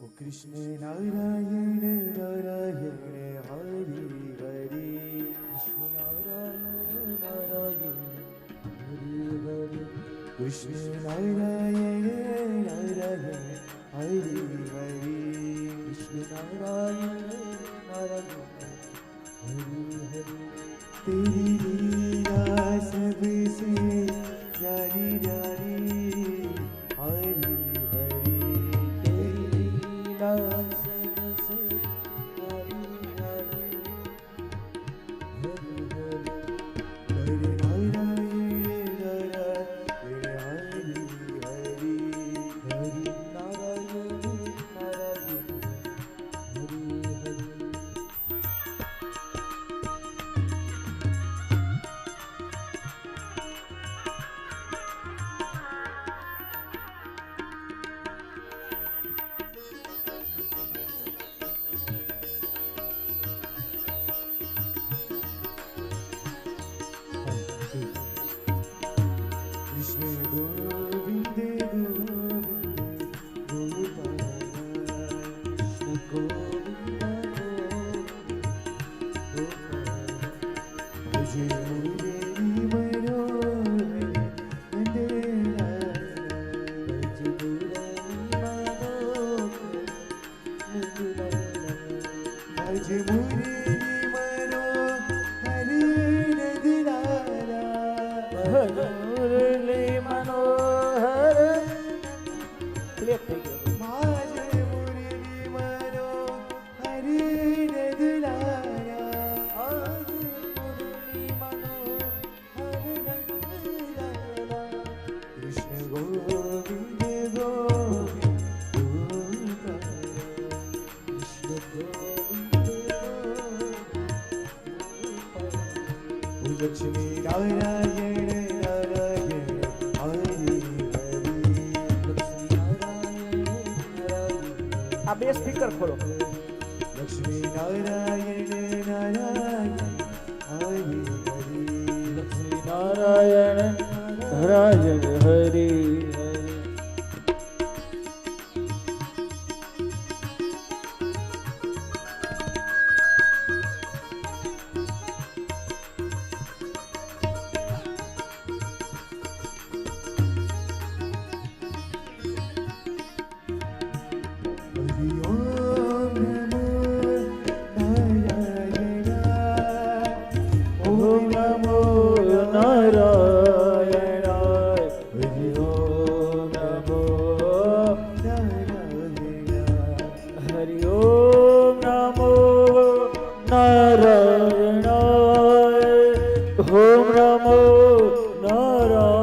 O Krishna Narayana Narayana Hari Hari Krishna Narayana Narayana Hari Hari Krishna Narayana Narayana Hari Hari Krishna Narayana Narayana Hari Hari तेरी लीला सबसे प्यारी प्यारी हरी हरी तेरी लीला सबसे प्यारी प्यारी Hari Hari Hare Narayan Narayan Hari Hari Narayan Narayan Hari Hari Krishna Govinda Govinda Gopala Krishna Govinda Govinda Bhaje Murali Manohara Nandalala Bhaje Murali Manohara Nandalala Bhaje Murali Manohara Nandalala Bhaje Murali Manohar clear થઈ ગયો. માજે મુરલી મનોહર નદલાલા આજે મુરલી મનોહર નદલાલા કૃષ્ણ ગોવિંદ ગોવિંદ કૃષ્ણ ગોવિંદ લક્ષ્મી નારાયણ આ બે સ્પીકર ખોલો. લક્ષ્મી નારાયણ નારાયણ હરિ હરિ લક્ષ્મી નારાયણ નારાયણ હરિ હરિ. હરિ ઓમ નમો નારાયણ ઓમ નમો નારાયણાય. હરિ ઓમ નમો નારાયણ હરિ ઓમ નમો નારાયણાય. ઓમ નમો નારાયણ.